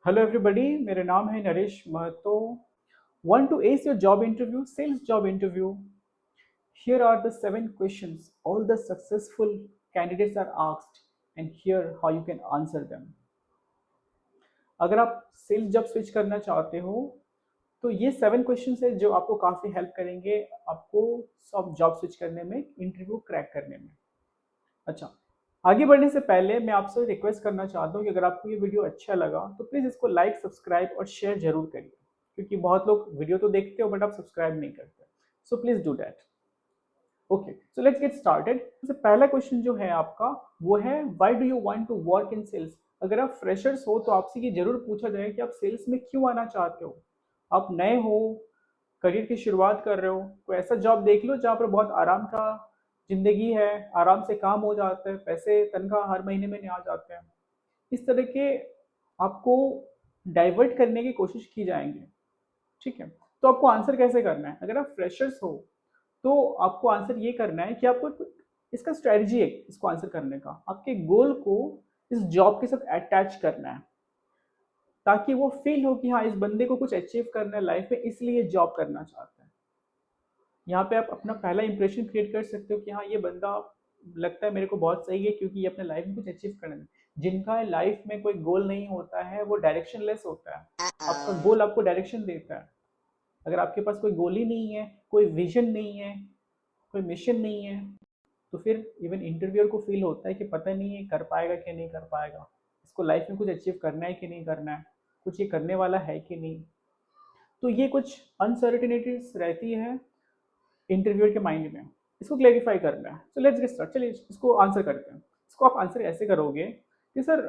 Hello everybody, मेरा नाम है Naresh Mahato. Want to ace your job interview, sales job interview? Here are the 7 questions all the successful candidates are asked, and here how you can answer them. अगर आप sales job switch करना चाहते हो तो ये 7 क्वेश्चंस है जो आपको काफ़ी हेल्प करेंगे आपको सब जॉब स्विच करने में, इंटरव्यू क्रैक करने में। अच्छा, आगे बढ़ने से पहले मैं आपसे रिक्वेस्ट करना चाहता हूँ कि अगर आपको ये वीडियो अच्छा लगा तो प्लीज़ इसको लाइक, सब्सक्राइब और शेयर जरूर करिए, क्योंकि बहुत लोग वीडियो तो देखते हो बट आप सब्सक्राइब नहीं करते। So please do that. Okay, so let's get started. सबसे पहला क्वेश्चन जो है आपका वो है, why do you want to work in sales? अगर आप फ्रेशर्स हो तो आपसे ये जरूर पूछा जाए कि आप सेल्स में क्यों आना चाहते हो। आप नए हो, करियर की शुरुआत कर रहे हो, कोई ऐसा जॉब देख लो जहाँ पर बहुत आराम का जिंदगी है, आराम से काम हो जाता है, पैसे तनख्वाह हर महीने में आ जाते हैं। इस तरह के आपको डाइवर्ट करने की कोशिश की जाएंगे। ठीक है, तो आपको आंसर कैसे करना है? अगर आप फ्रेशर्स हो तो आपको आंसर ये करना है कि आपको इसका स्ट्रेटजी है, इसको आंसर करने का आपके गोल को इस जॉब के साथ अटैच करना है, ताकि वो फील हो कि हाँ, इस बंदे को कुछ अचीव करना है लाइफ में, इसलिए जॉब करना चाहता है। यहाँ पे आप अपना पहला इंप्रेशन क्रिएट कर सकते हो कि हाँ, ये बंदा लगता है मेरे को बहुत सही है क्योंकि ये अपने लाइफ में कुछ अचीव करना है। जिनका लाइफ में कोई गोल नहीं होता है वो डायरेक्शन लेस होता है। आपका गोल आपको डायरेक्शन देता है। अगर आपके पास कोई गोल ही नहीं है, कोई विजन नहीं है, कोई मिशन नहीं है, तो फिर इवन इंटरव्यूअर को फील होता है कि पता नहीं है कर पाएगा कि नहीं कर पाएगा, इसको लाइफ में कुछ अचीव करना है कि नहीं करना है, कुछ ये करने वाला है कि नहीं। तो ये कुछ अनसर्टिनिटीज रहती है इंटरव्यूअर के माइंड में, इसको क्लेरिफाई करना है। सो लेट्स गेट स्टार्ट। चलिए इसको आंसर करते हैं। इसको आप आंसर ऐसे करोगे कि sir,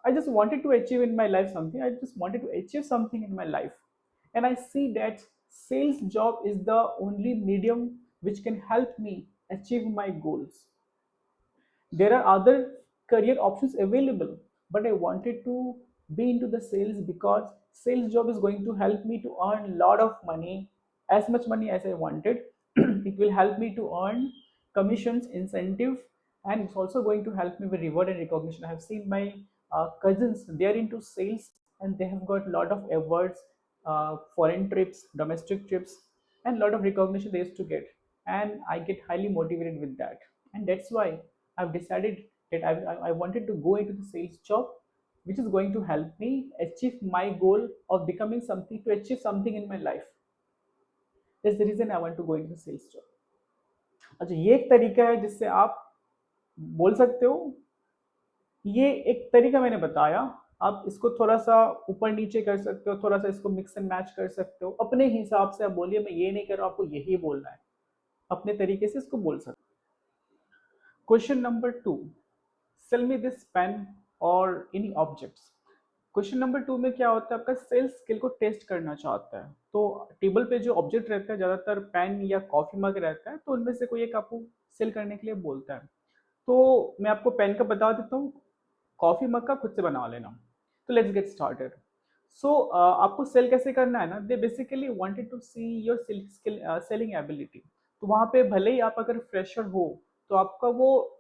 I just wanted to achieve in my life something. I just wanted to achieve something in my life, and I see that sales job is the only medium which can help me achieve my goals. There are other career options available, but I wanted to be into the sales because sales job is going to help me to earn a lot of money, as much money as I wanted. It will help me to earn commissions, incentive, and it's also going to help me with reward and recognition. I have seen my cousins, they are into sales and they have got a lot of awards, foreign trips, domestic trips, and a lot of recognition they used to get. And I get highly motivated with that, and that's why I've decided that I wanted to go into the sales job, which is going to help me achieve my goal of becoming something, to achieve something in my life. That's the reason I want to go into the sales job. अच्छा, ये एक तरीका है जिससे आप बोल सकते हो। ये एक तरीका मैंने बताया। आप इसको थोड़ा सा ऊपर नीचे कर सकते हो, थोड़ा सा इसको मिक्स एंड मैच कर सकते हो अपने हिसाब से। आप बोलिए मैं ये नहीं कर रहा हूँ, आपको यही बोलना है, अपने तरीके से इसको बोल सकते हो। Question number 2, sell me this pen और एनी ऑब्जेक्ट्स। क्वेश्चन नंबर 2 में क्या होता है, आपका सेल्स स्किल को टेस्ट करना चाहता है। तो टेबल पे जो ऑब्जेक्ट रहता है, ज़्यादातर पेन या कॉफी मग रहता है, तो उनमें से कोई एक आपको सेल करने के लिए बोलता है। तो मैं आपको पेन का बता देता हूँ, कॉफी मग का खुद से बना लेना। तो लेट्स गेट स्टार्टेड। सो आपको सेल कैसे करना है ना, they basically wanted to see your skill, selling ability. तो वहाँ पे भले ही आप अगर फ्रेशर हो तो आपका वो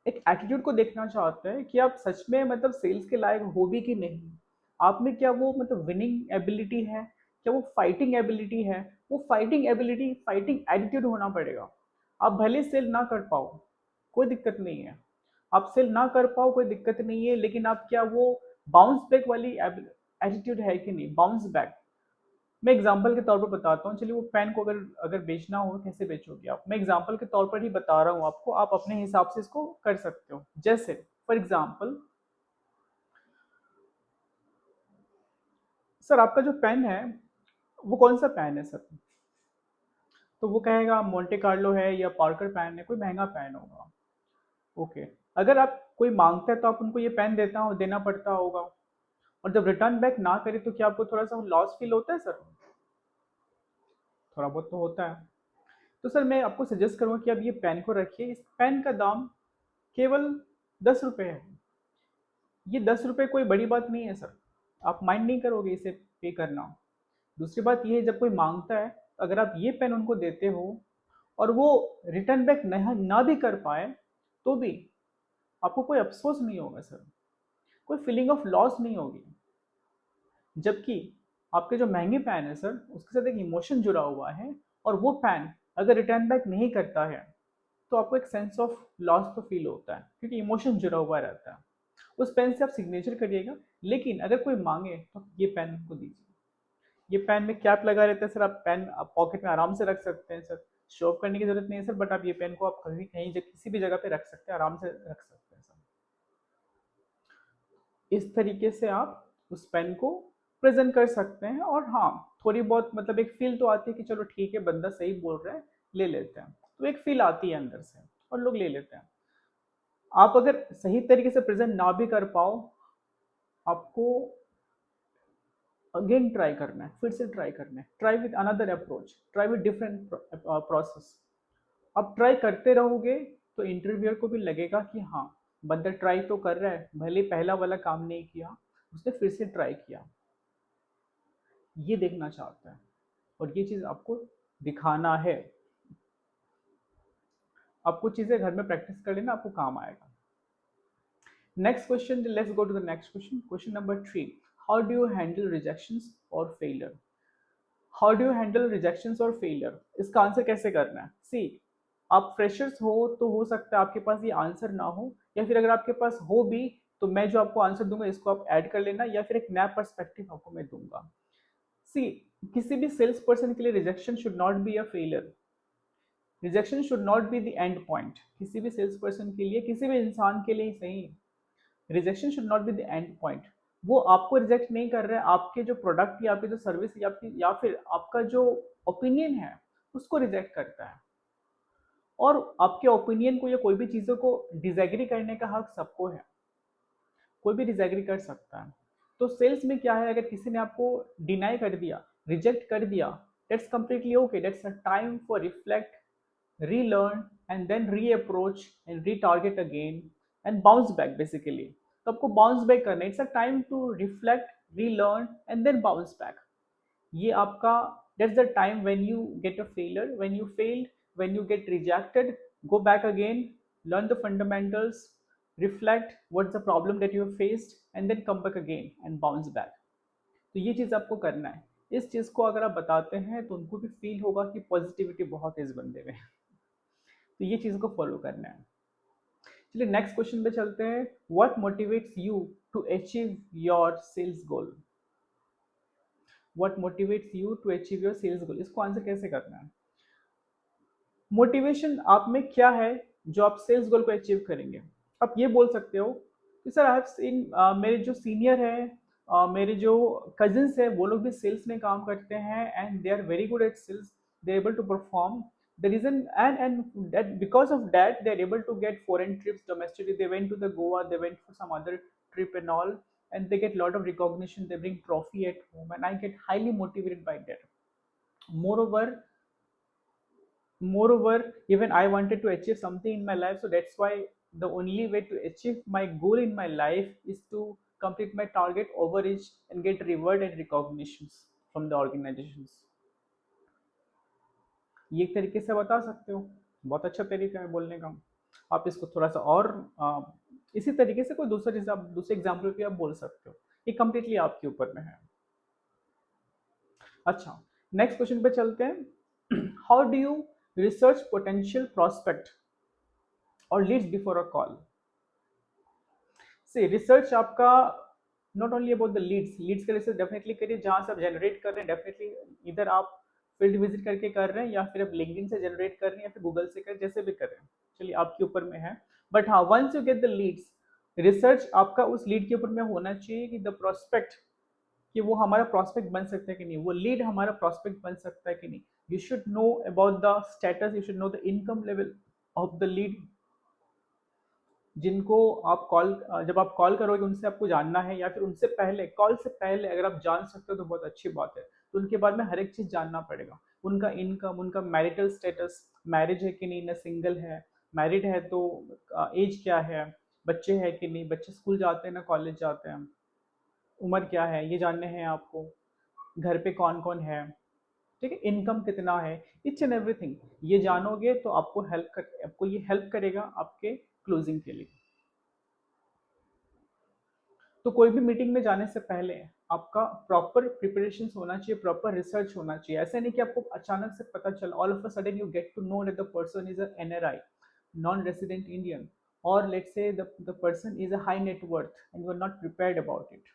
एक एटीट्यूड को देखना चाहते हैं कि आप सच में मतलब सेल्स के लायक हो भी कि नहीं। आप में क्या वो मतलब विनिंग एबिलिटी है, क्या वो फाइटिंग एबिलिटी है? वो फाइटिंग एबिलिटी, फाइटिंग एटीट्यूड होना पड़ेगा। आप भले सेल ना कर पाओ, कोई दिक्कत नहीं है। आप सेल ना कर पाओ कोई दिक्कत नहीं है, लेकिन आप क्या वो बाउंस बैक वाली एटीट्यूड है कि नहीं, बाउंस बैक। मैं एग्जांपल के तौर पर बताता हूँ। चलिए, वो पेन को अगर अगर बेचना हो कैसे बेचोगे आप, मैं एग्जांपल के तौर पर ही बता रहा हूँ आपको, आप अपने हिसाब से इसको कर सकते हो। जैसे फॉर एग्जांपल, सर आपका जो पेन है वो कौन सा पेन है सर? तो वो कहेगा मोंटे कार्लो है या पार्कर पेन है, कोई महंगा पेन होगा। ओके, अगर आप कोई मांगता है तो आप उनको ये पेन देना पड़ता होगा, और जब रिटर्न बैक ना करे तो क्या आपको थोड़ा सा लॉस फील होता है सर? थोड़ा बहुत तो होता है। तो सर मैं आपको सजेस्ट करूंगा कि आप ये पेन को रखिए। इस पेन का दाम केवल 10 रुपये है। ये 10 रुपये कोई बड़ी बात नहीं है सर, आप माइंड नहीं करोगे इसे पे करना। दूसरी बात ये है, जब कोई मांगता है तो अगर आप ये पेन उनको देते हो और वो रिटर्न बैक ना भी कर पाए तो भी आपको कोई अफसोस नहीं होगा सर। कोई फीलिंग ऑफ लॉस नहीं होगी। जबकि आपके जो महंगे पेन है सर, उसके साथ एक इमोशन जुड़ा हुआ है, और वो पेन अगर रिटर्न बैक नहीं करता है तो आपको एक सेंस ऑफ लॉस तो फील होता है, क्योंकि इमोशन जुड़ा हुआ रहता है। उस पेन से आप सिग्नेचर करिएगा, लेकिन अगर कोई मांगे तो ये पेन को दीजिए। ये पेन में कैप लगा रहता है सर, आप पेन आप पॉकेट में आराम से रख सकते हैं सर। शो ऑफ करने की जरूरत नहीं है सर, बट आप ये पेन को आप कहीं कहीं किसी भी जगह पे रख सकते हैं, आराम से रख सकते हैं सर। इस तरीके से आप उस पेन को प्रेजेंट कर सकते हैं। और हाँ, थोड़ी बहुत मतलब एक फील तो आती है कि चलो ठीक है, बंदा सही बोल रहा है, ले लेते हैं। तो एक फील आती है अंदर से और लोग ले लेते हैं। आप अगर सही तरीके से प्रेजेंट ना भी कर पाओ, आपको अगेन ट्राई करना है, फिर से ट्राई करना है, try with another approach, try with different process. अब ट्राई करते रहोगे तो इंटरव्यूअर को भी लगेगा कि हाँ, बंदा ट्राई तो कर रहा है, भले पहला वाला काम नहीं किया, उसने फिर से ट्राई किया, ये देखना चाहता है। और ये चीज़ आपको दिखाना है। आप कुछ चीज़ें घर में प्रैक्टिस कर लेना, आपको काम आएगा। Next question, let's go to the next question. Question number 3, how do you handle rejections और failure? How do you handle rejections और फेलियर, इसका आंसर कैसे करना है? सी, आप फ्रेशर्स हो तो हो सकता है आपके पास ये आंसर ना हो, या फिर अगर आपके पास हो भी तो मैं जो आपको आंसर दूंगा इसको आप ऐड कर लेना, या फिर एक नया पर्सपेक्टिव आपको मैं दूंगा। सी, किसी भी सेल्स पर्सन के लिए rejection should not be a failure. Rejection should not be the end point. किसी भी सेल्स पर्सन के लिए, किसी भी इंसान के लिए सही, rejection should not be the end point. वो आपको रिजेक्ट नहीं कर रहा है, आपके जो प्रोडक्ट या आपकी जो सर्विस या आपकी या फिर आपका जो ओपिनियन है उसको रिजेक्ट करता है। और आपके ओपिनियन को या कोई भी चीज़ों को डिसएग्री करने का हक सबको है, कोई भी डिसएग्री कर सकता है। तो सेल्स में क्या है, अगर किसी ने आपको डिनाई कर दिया, रिजेक्ट कर दिया, that's completely okay, that's a time for reflect, relearn and then reapproach and retarget again and bounce back basically। तो आपको बाउंस बैक करना है, it's a time to reflect, relearn and then bounce back. ये आपका, that's the time when you get a failure, when you failed, when you get rejected, go back again, learn the fundamentals, reflect what's the problem that you have faced and then come back again and bounce back। तो ये चीज़ आपको करना है। इस चीज़ को अगर आप बताते हैं तो उनको भी फील होगा कि पॉजिटिविटी बहुत है इस बंदे में। तो ये चीज़ को फॉलो करना है। चलिए नेक्स्ट क्वेश्चन पे चलते हैं। What motivates you to achieve your sales goal? What motivates you to achieve your sales goal, इसको आंसर कैसे करना है? मोटिवेशन आप में क्या है जो आप सेल्स गोल को अचीव करेंगे? आप ये बोल सकते हो कि सर आई हैव सीन, मेरे जो सीनियर है, मेरे जो कजिन्स है, वो लोग भी सेल्स में काम करते हैं and they are very good at sales, they are able to perform. The reason and that because of that they are able to get foreign trips domestically, they went to the Goa, they went for some other trip and all, and they get lot of recognition, they bring trophy at home, and I get highly motivated by that. Moreover moreover even I wanted to achieve something in my life, so that's why the only way to achieve my goal in my life is to complete my target, overreach, and get reward and recognitions from the organizations। ये एक तरीके से बता सकते हो, बहुत अच्छा तरीका है बोलने का। आप इसको थोड़ा सा और इसी तरीके से कोई दूसरा चीज आप दूसरे एग्जाम्पल भी आप बोल सकते हो, ये कंप्लीटली आपके ऊपर में है। अच्छा, नेक्स्ट क्वेश्चन पे चलते हैं। How do you research potential prospect और लीड्स बिफोर अ कॉल? से रिसर्च आपका not only about the leads का रिसर्च डेफिनेटली करिए, जहां से आप जनरेट कर रहे हैं डेफिनेटली इधर आप फील्ड विजिट करके कर रहे हैं, या फिर आप लिंक्डइन से जनरेट कर रहे हैं, या फिर गूगल से कर, जैसे भी कर रहे हैं, चलिए आपके ऊपर में है। बट हाँ, once you get the leads, research आपका उस लीड के ऊपर में होना चाहिए कि द प्रोस्पेक्ट, कि वो हमारा प्रॉस्पेक्ट बन सकता है कि नहीं, वो लीड हमारा प्रॉस्पेक्ट बन सकता है कि नहीं। You should know about the status, you should know the income level of the lead, जिनको आप कॉल, जब आप कॉल करोगे उनसे आपको जानना है, या फिर उनसे पहले, कॉल से पहले अगर आप जान सकते हो तो बहुत अच्छी बात है। तो उनके बाद में हर एक चीज़ जानना पड़ेगा, उनका इनकम, उनका मैरिटल स्टेटस, मैरिज है कि नहीं, ना सिंगल है, मैरिड है तो एज क्या है, बच्चे हैं कि नहीं, बच्चे स्कूल जाते हैं ना कॉलेज जाते हैं, उम्र क्या है, ये जानने हैं आपको, घर पे कौन कौन है, ठीक है, इनकम कितना है, इच एंड एवरीथिंग ये जानोगे तो आपको ये हेल्प करेगा आपके क्लोजिंग के लिए। तो कोई भी मीटिंग में जाने से पहले आपका प्रॉपर प्रिपरेशन होना चाहिए, प्रॉपर रिसर्च होना चाहिए। ऐसा नहीं कि आपको अचानक से पता चला, all of a sudden you get to know that the person is a NRI, non resident Indian, or let's say the person is a high net worth and you are not prepared about it.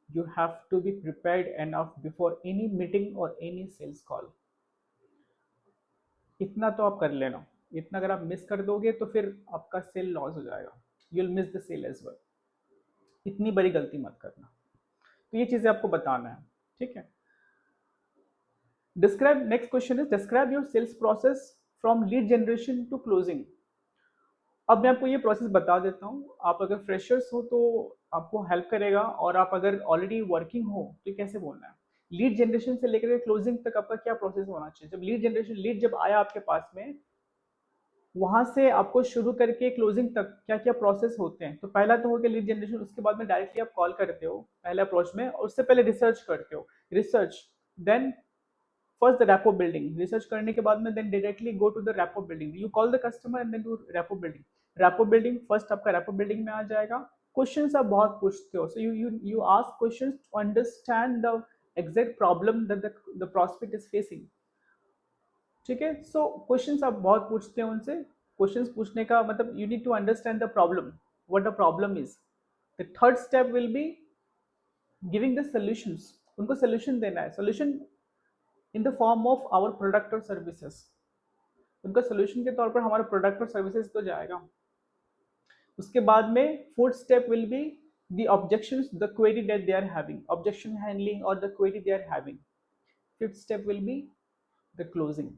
You have to be prepared enough before any meeting or any sales call. इतना तो आप कर लेना, इतना अगर आप miss कर दोगे तो फिर आपका सेल लॉस हो जाएगा, you will miss the sale as well. इतनी बड़ी गलती मत करना। तो ये चीजें आपको बताना है, ठीक है। Describe, next question is describe your sales process from lead generation to closing. अब मैं आपको ये प्रोसेस बता देता हूँ, आप अगर फ्रेशर्स हो तो आपको हेल्प करेगा, और आप अगर ऑलरेडी वर्किंग हो तो कैसे बोलना है। लीड जनरेशन से लेकर क्लोजिंग तक आपका क्या प्रोसेस होना चाहिए। जब लीड जनरेशन, लीड जब आया आपके पास में, वहां से आपको शुरू करके क्लोजिंग तक क्या क्या प्रोसेस होते हैं। तो पहला तो हो गया लीड जनरेशन, उसके बाद में डायरेक्टली आप कॉल करते हो पहले अप्रोच में, और उससे पहले रिसर्च करते हो, research, then first the rapport building, research करने के बाद में then directly go to the rapport building, you call the customer and then do rapport building. Rapport building first आपका रैपो बिल्डिंग में आ जाएगा। क्वेश्चंस आप बहुत पूछते हो, so you ask questions to understand the exact problem that the prospect is facing, ठीक है। सो क्वेश्चंस आप बहुत पूछते हैं उनसे। क्वेश्चंस पूछने का मतलब you need to understand the problem, what the problem is. The third step will be giving the solutions, उनको सॉल्यूशन देना है, solution in the form of our product और सर्विसेज। उनका सोल्यूशन के तौर पर हमारा प्रोडक्ट और सर्विसेज तो जाएगा। उसके बाद में fourth step will be the objections, the query that they are having, objection handling और the query they are having. Fifth step will be the closing.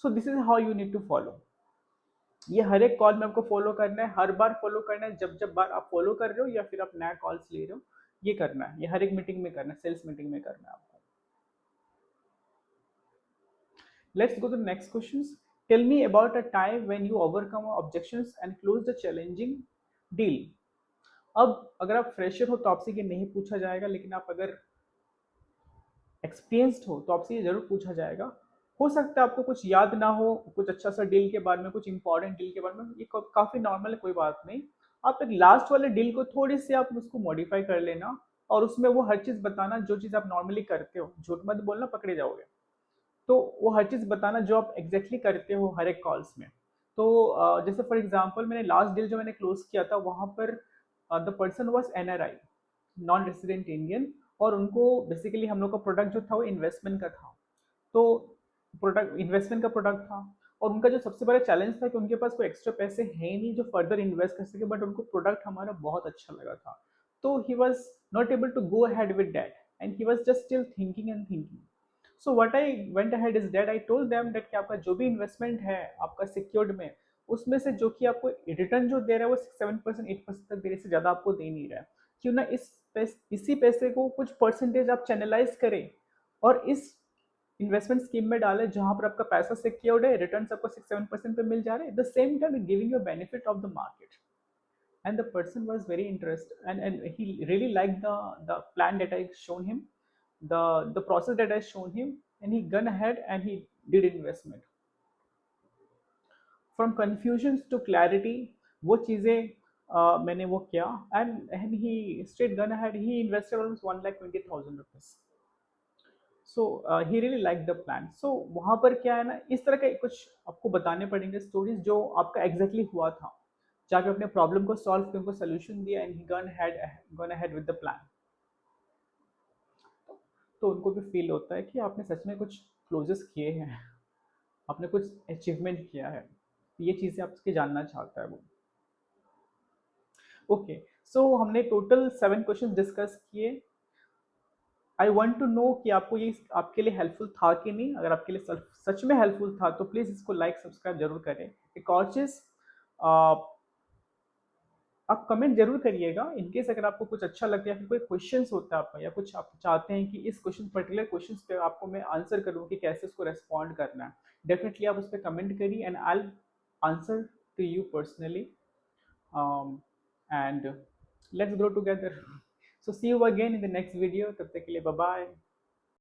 So this is how you need to follow. ये हर एक call में आपको follow करना है, हर बार follow करना है, जब जब बार आप फॉलो कर रहे हो या फिर आप नया कॉल्स ले रहे हो, ये करना है, ये हर एक मीटिंग में करना है, सेल्स मीटिंग में करना है आपको। Let's go to the next questions. Tell me about a time when you overcome objections and close the challenging deal. अब अगर आप फ्रेशर हो तो आपसे ये नहीं पूछा जाएगा, लेकिन आप अगर एक्सपीरियंस्ड हो तो आपसे ये जरूर पूछा जाएगा। हो सकता है आपको कुछ याद ना हो, कुछ अच्छा सा डील के बारे में, कुछ इंपॉर्टेंट डील के बारे में, ये काफी नॉर्मल है, कोई बात नहीं। आप एक लास्ट वाले डील को थोड़ी सी आप उसको मॉडिफाई कर लेना, और उसमें वो हर चीज बताना जो चीज आप नॉर्मली करते हो, झूठ मत बोलना, पकड़े जाओगे। तो वो हर चीज़ बताना जो आप एग्जैक्टली करते हो हर एक कॉल्स में। तो जैसे फॉर एग्जांपल मैंने लास्ट डील जो मैंने क्लोज किया था, वहाँ पर the person was NRI, non resident Indian, और उनको बेसिकली हम लोग का प्रोडक्ट जो था वो इन्वेस्टमेंट का था। तो प्रोडक्ट इन्वेस्टमेंट का प्रोडक्ट था, और उनका जो सबसे बड़ा चैलेंज था कि उनके पास कोई एक्स्ट्रा पैसे है नहीं जो फर्दर इन्वेस्ट कर सके, बट उनको प्रोडक्ट हमारा बहुत अच्छा लगा था। तो he was not able to go ahead with that, and he was just still thinking and thinking. So what I went ahead is that I told them that कि आपका जो भी इन्वेस्टमेंट है आपका सिक्योर्ड में, उसमें से जो कि आपको रिटर्न जो दे रहा है वो 7% 8% तक देने से ज़्यादा आपको दे नहीं रहा है। क्यों ना इसी पैसे को कुछ परसेंटेज आप चैनलाइज करें और इस इन्वेस्टमेंट स्कीम में डालें जहां पर आपका पैसा सिक्योर्ड है, रिटर्न आपको 6-7% पे मिल जा रहे हैं, the same time giving you benefit of the market. And the person was very interested, and he really liked the plan that I shown him, the process that I shown him, and he gone ahead and he did investment from confusions to clarity। वो चीजें मैंने वो किया, and he straight gone ahead, he invested almost 1,20,000 rupees। So he really like the plan. So वहाँ पर क्या है ना, इस तरह के कुछ आपको बताने पड़ेंगे स्टोरीज जो आपका एग्जैक्टली हुआ था, जाके अपने प्रॉब्लम को सॉल्व किया, उनको सोल्यूशन दिया, and he gone ahead with the plan. तो उनको भी फील होता है कि आपने सच में कुछ क्लोजेस किए हैं, आपने कुछ अचीवमेंट किया है। ये चीज़ें आपके जानना चाहता है वो। ओके, सो हमने टोटल 7 क्वेश्चन डिस्कस किए। आई वॉन्ट टू नो कि आपको ये आपके लिए हेल्पफुल था कि नहीं। अगर आपके लिए सच में हेल्पफुल था तो प्लीज़ इसको लाइक सब्सक्राइब जरूर करें। एक और चीज़, आप कमेंट जरूर करिएगा इनकेस अगर आपको कुछ अच्छा लगता है या फिर कोई क्वेश्चंस होता है आपका, या कुछ आप चाहते हैं कि इस क्वेश्चन पर्टिकुलर क्वेश्चन पे आपको मैं आंसर करूँ कि कैसे उसको रेस्पॉन्ड करना है, डेफिनेटली आप उस पर कमेंट करिए, and I answer to you personally, and let's grow together. So see you again in the next video, तब तक के लिए बाय बाय।